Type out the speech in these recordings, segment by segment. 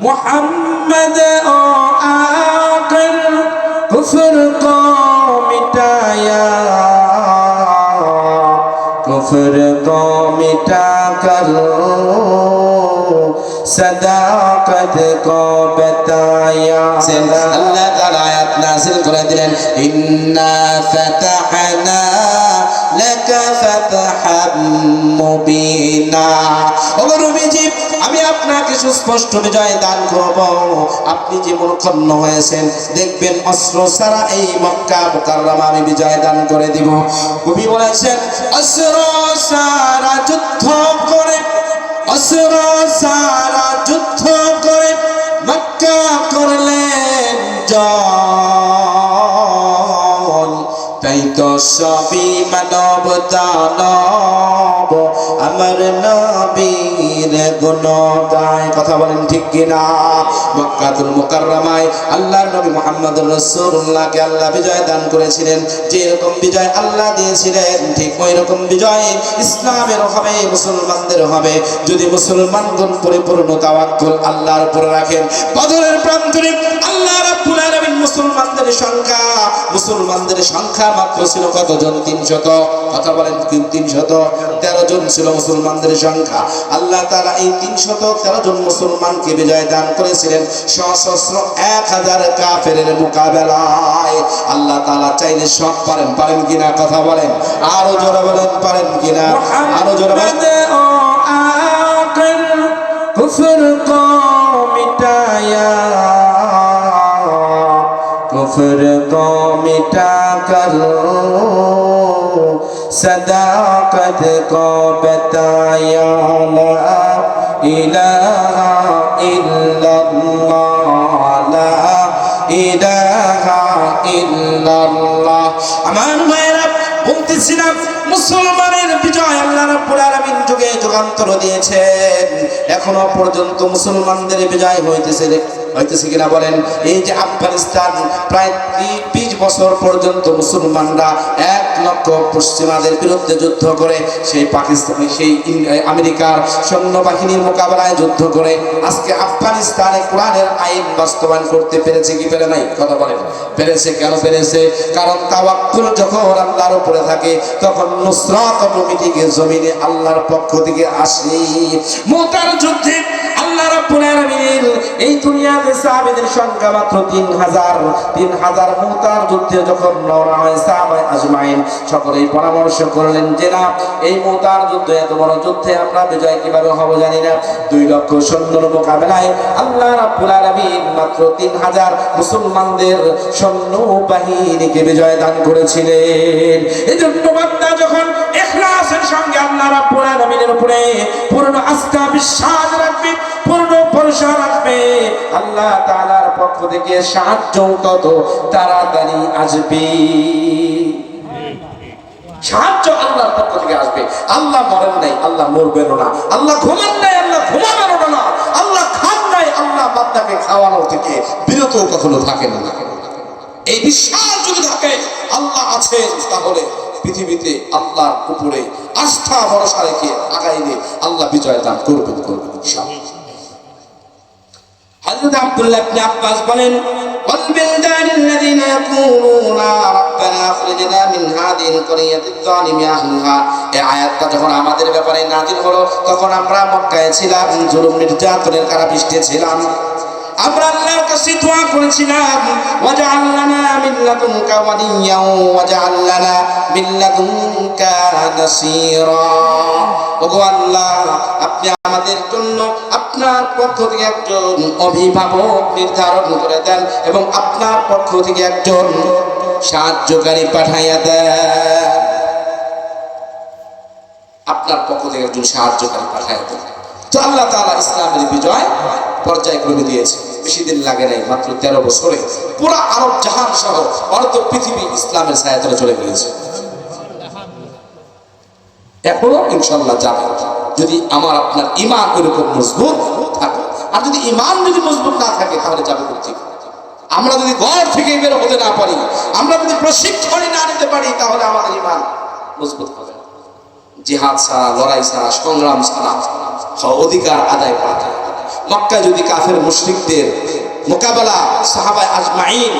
मोहम्मद ओ आकर कुफ्र को मिटाया, कुफ्र को मिटा कर सदाकत को बताया। अल्लाह ताला आयत नाज़िल করে দিলেন, इन्ना फतहना लक फतहम मुबीना। ওগো নবীজি, আমি আপনাকে সুস্পষ্ট বিজয় দান করব। আপনি যে মনক্ষুণ্ণ হয়েছেন, দেখবেন অস্ত্র ছাড়া এই মক্কা মুকাররমা আমি বিজয় দান করে দিব। কবি বলেছেন, অস্ত্র ছাড়া যুদ্ধ করে, অস্ত্র ছাড়া যুদ্ধ করে মক্কা করলেন জয়। তাই তো সবই মানব দানব আমার নবীর গুণ গায়। কথা বলেন ঠিক কিনা? মক্কাতুল মুকাররমায় আল্লাহর নবী মুহাম্মদুর রাসূলুল্লাহকে আল্লাহ বিজয় দান করেছিলেন। যে রকম বিজয় আল্লাহ দিয়েছিলেন, ঠিক ওই রকম বিজয় ইসলামের হবে, মুসলমানদের হবে, যদি মুসলমানগণ পরিপূর্ণ তাওয়াক্কুল আল্লাহর উপর রাখেন। বদরের প্রান্তরে আল্লাহ রাব্বুল আলামিন মুসলমানদের সংখ্যা মাত্র ছিল কতজন? 300। কথা বলেন, 313 জন ছিল মুসলমানদের সংখ্যা। আল্লাহ তাআলা এই 313 জন মুসলমানকে বিজয় দান করেছিলেন সশস্ত্র 1000 কাফেরের মোকাবেলায়। আল্লাহ তাআলা চাইলে সব পারেন। পারেন কিনা? কথা বলেন, আরো জোরে বলেন, পারেন কিনা? আরো জোরে বলেন। কুফর কো মিটায়া, कुफ्र को मिटा कर सदाकत को बताया। ला इलाहा इल्लल्लाह, ला इलाहा इल्लल्लाह। আমার ভাইরা বলতেছিলাম, মুসলমানের বিজয় আল্লাহ রাব্বুল আলামিন যুগে যুগান্তর দিয়েছেন। এখনো পর্যন্ত মুসলমানদের বিজয় হইতেছে কিনা বলেন? এই যে আফগানিস্তান, প্রায় 20 বছর পর্যন্ত মুসলমানরা 1 লক্ষ পশ্চিমাদের বিরুদ্ধে যুদ্ধ করে, সেই পাকিস্তান, সেই আমেরিকার সৈন্যবাহিনীর মোকাবেলায় যুদ্ধ করে আজকে আফগানিস্তানে কোরআনের আইন বাস্তবায়ন করতে পেরেছে কি পেরে নাই? কথা বলেন, পেরেছে। কেন পেরেছে? কারণ তাওয়াক্কুল যখন আল্লাহর উপরে থাকে, তখন নুসরাত অটোমেটিক জমিনে আল্লাহর পক্ষ থেকে আসে। মুতার যুদ্ধে আল্লাহ রাব্বুল আলামিন এই দুনিয়াতে সাহাবীদের সংখ্যা মাত্র 3000 মুতার যুদ্ধে যখন রওনা হয় সাহাবায়ে আজমাইন সকলেই পরামর্শ করলেন যে না, এই মুতার যুদ্ধে, এত বড় যুদ্ধে আমরা বিজয় কিভাবে হব জানি না। 2 লক্ষ সৈন্যর মোকাবেলায় আল্লাহ রাব্বুল আলামিন মাত্র 3000 মুসলমানদের সৈন্য বাহিনীকে বিজয় দান করেছিলেন। এজন্য বান্দা যখন ইখলাসের সঙ্গে আল্লাহ রাব্বুল আলামিনের উপরে পূর্ণ আস্থা বিশ্বাস রাখবে, পূর্ণ ভরসা রাখবে, আল্লাহ তাআলার পক্ষ থেকে সাহায্য তত তাড়াতাড়ি আসবে। সাহায্য আল্লাহর পক্ষ থেকে আসবে। আল্লাহ মরেন নাই, আল্লাহ মরবেন না। আল্লাহ ঘুমান নাই, আল্লাহ ঘুমাবেন না। আল্লাহ খান নাই, আল্লাহ বান্দাকে খাওয়ানো থেকে বিরত কখনো থাকেন না। এই বিশ্বাস যদি থাকে আল্লাহ আছেন, তাহলে পৃথিবীতে আল্লাহর উপরে আস্থা ভরসা রেখে আগাইলে আল্লাহ বিজয় দান করবেন ইনশাআল্লাহ। হযরত আব্দুল্লাহ ইবনে আব্বাস বলেন, والبلدان الذين يقولون ربنا اخرجنا من هذه القرية الظالم أهلها। এই আয়াতটা যখন আমাদের ব্যাপারে নাযিল হলো, তখন আমরা মক্কায় ছিলাম, জুলুম নির্যাতনের কারাপৃষ্ঠে ছিলাম। আমরা আল্লাহর কাছে দোয়া করেছিলাম, ওয়াজআল লানা মিন লাদুনকা ওয়ালিয়্যান ওয়াজআল লানা মিন লাদুনকা নাসীরা। ওগো আল্লাহ, আপনি আমাদের জন্য আপনার পক্ষ থেকে একজন অভিভাবক নির্ধারণ করে দেন এবং আপনার পক্ষ থেকে একজন সাহায্যকারী পাঠাইয়া দেন। আপনার পক্ষ থেকে একজন সাহায্যকারী পাঠাইয়া দেন। তো আল্লাহ তাআলা ইসলামের বিজয় পর্যায়ক্রমে দিয়েছে। বেশি দিন লাগে নাই, মাত্র 13 বছরে পুরো আরব জাহান সহ অর্ধ পৃথিবী ইসলামের ছায়াতলে চলে গিয়েছে। এখনো ইনশাআল্লাহ যাবে, যদি আমার আপনার ঈমান এরকম মজবুত থাকে। আর যদি ঈমান যদি মজবুত না থাকে, তাহলে যাবে কোথায়? আমরা যদি ঘর থেকে বের হতে না পারি, আমরা যদি প্রশিক্ষণ না নিতে পারি, তাহলে আমাদের ঈমান মজবুত হবে না। জিহাদ ছাড়া, লড়াই ছাড়া, সংগ্রাম ছাড়া অধিকার আদায় করা যায়। মক্কায় যদি কাফের মুশরিকদের মোকাবেলা সাহাবায়ে আজমাইন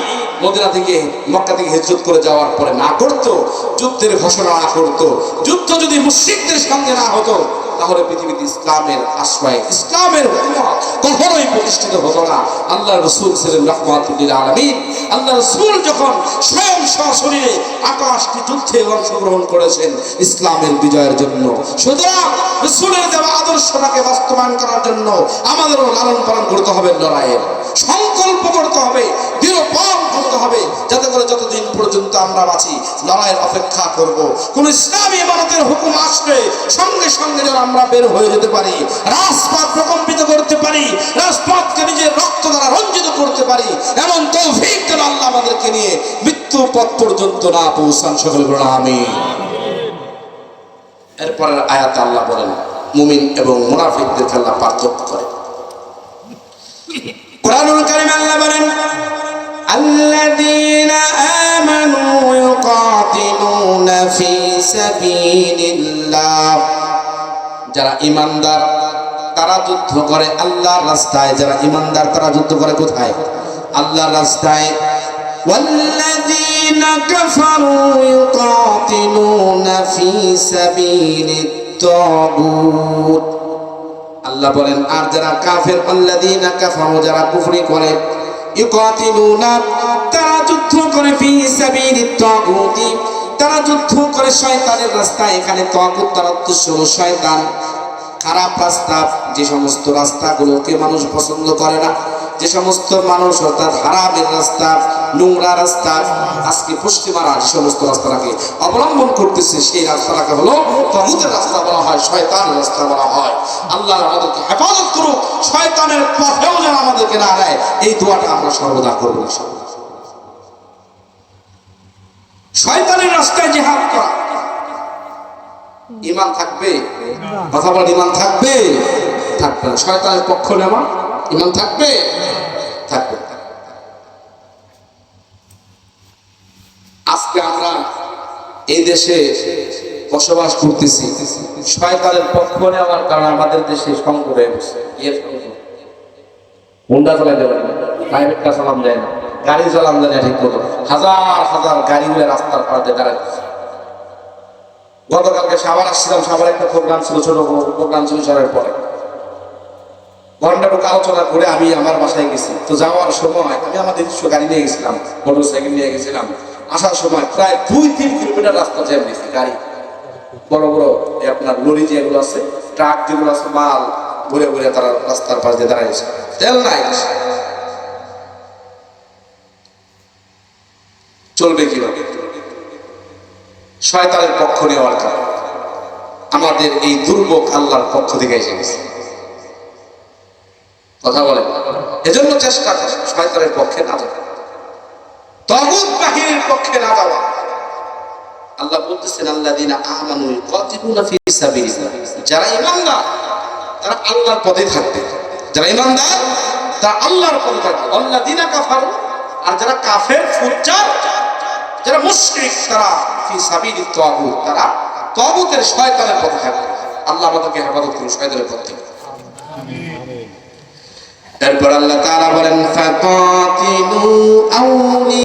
মদিনা থেকে মক্কা থেকে হিজরত করে যাওয়ার পরে না করতো, যুদ্ধের ঘোষণা না করতো, যুদ্ধ যদি মুশরিকদের সঙ্গে না হতো, তাহলে পৃথিবীতে ইসলামের আশ্রয়, ইসলামের হুকুমত কখনোই প্রতিষ্ঠিত হতো না। আল্লাহ রাসূল ছিলেন রাহমাতুল লিল আলামিন। আল্লাহ রাসূল যখন স্বয়ং সশরীরে আকাশটি যুদ্ধে অংশগ্রহণ করেছেন ইসলামের বিজয়ের জন্য। সুতরাং রাসূলের দেওয়া আদর্শটাকে বাস্তবায়ন করার জন্য আমাদেরও লালন পালন করতে হবে, লড়াইয়ের সংকল্প করতে হবে, দৃঢ়পণ করতে হবে, যাতে করে যতদিন পর্যন্ত আমরা বাঁচি লড়াইয়ের অপেক্ষা করব। কোন ইসলামী ইমারতের হুকুম আসলে সঙ্গে সঙ্গে যেন আমরা বের হয়ে যেতে পারি, রাজপথ প্রকম্পিত করতে পারি, রাজপথকে নিজের রক্ত দ্বারা রঞ্জিত করতে পারি, এমন তৌফিক যেন আল্লাহ আমাদেরকে নিয়ে মৃত্যু পথ পর্যন্ত না পৌঁছান। সকলে বলুন আমিন। এরপরের আয়াতে আল্লাহ বলেন মুমিন এবং মুনাফিকদেরকে আল্লাহ পার্থক্য করে। কুরআনুল কারীমে আল্লাহ বলেন আল্লাযীনা আমানু ইউকাতিলুনা ফি সাবিলিল্লাহ, যারা ঈমানদার তারা যুদ্ধ করে আল্লাহর রাস্তায়। যারা ঈমানদার তারা যুদ্ধ করে কোথায়? আল্লাহর রাস্তায়। ওয়াল্লাযীনা কাফারু ইউকাতিলুনা ফি সাবিলিত তাগুত, আল্লাহ বলেন আর যারা কাফের, আল্লাযীনা কাফারু যারা কুফরি করে, ইউকাতিলুনা তারা যুদ্ধ করে, ফি সাবিলিত তাগুত তারা যুদ্ধ করে শয়তানের রাস্তায়। এখানে তাগুত তার উদ্দেশ্য হলো শয়তান, খারাপ রাস্তা, যে সমস্ত রাস্তাগুলোকে মানুষ পছন্দ করে না, যে সমস্ত মানুষ অর্থাৎ হারামের রাস্তা, নোংরা রাস্তা, আজকে পশ্চিমারা যে সমস্ত রাস্তাটাকে অবলম্বন করতেছে সেই রাস্তাটাকে হলো তাগুতের রাস্তা বলা হয়, শয়তানের রাস্তা বলা হয়। আল্লাহ আমাদেরকে হেফাজত করুক, শয়তানের পথেও যেন আমাদেরকে না দেয়, এই দোয়াটা আমরা সর্বদা করবো। শয়তানের রাস্তায় জিহাদ করা, ঈমান থাকবে? কথা বল, ঈমান থাকবে? থাকবে না। শয়তানের পক্ষ নেওয়া, ঈমান থাকবে? থাকবে। আজকে আমরা এই দেশে বসবাস করতেছি, শয়তানের পক্ষ নেওয়ার কারণে আমাদের দেশে সংকট হয়ে গেছে। হুন্ডা চালাই দেবে না, প্রাইভেট কার চালান যায় না, গাড়ি চালান যায় না ঠিক মতো, হাজার হাজার গাড়িগুলো রাস্তার পাড়ে দাঁড়ায়। গতকালকে সাভার আসছিলাম, সাভার একটা প্রোগ্রাম ছিল, ছোট প্রোগ্রাম ছিল সারের পরে ঘন্টাটুকু আলোচনা করে আমি আমার বাসায় গেছি। তো যাওয়ার সময় আমি আমার নিজস্ব গাড়ি নিয়ে গেছিলাম, মোটর সাইকেল নিয়ে গেছিলাম। আসার সময় প্রায় 2-3 কিলোমিটার রাস্তা জ্যাম দিয়েছে গাড়ি, বড় বড় আপনার লরি যেগুলো আছে, ট্রাক যেগুলো আছে, মাল ঘুরে ঘুরে তারা রাস্তার পাশে দিয়ে দাঁড়াইছে, তেল নাই। চলবে কিভাবে? শয়তানের পক্ষ নেওয়ার কারণে আমাদের এই দুর্ভোগ আল্লাহর পক্ষ থেকে এসে গেছে। কথা বলে, এজন্য চেষ্টা করে শয়তানের পক্ষে না যাওয়া, তাগুত বাহিনীর পক্ষে না যাওয়া। আল্লাহ বলতেছেন আল্লাযীনা আমানু ইউকাতিলুনা ফি সাবিলিল্লাহ, যারা ঈমানদার তারা আল্লাহর পথে থাকবে। যারা ঈমানদার তারা আল্লাহর পথে থাকবে। আল্লাযীনা কাফারু, আর যারা কাফের ফুজ্জার, যারা মুশরিক, তারা ফি সাবিলিত তাগুত, তারা তাগুতের শয়তানের পথে থাকবে। আল্লাহ আমাদেরকে হেফাজত করুন শয়তানের পথ থেকে। এরপর আল্লাহ তাআলা বলেন ফাকাতিলু আউলি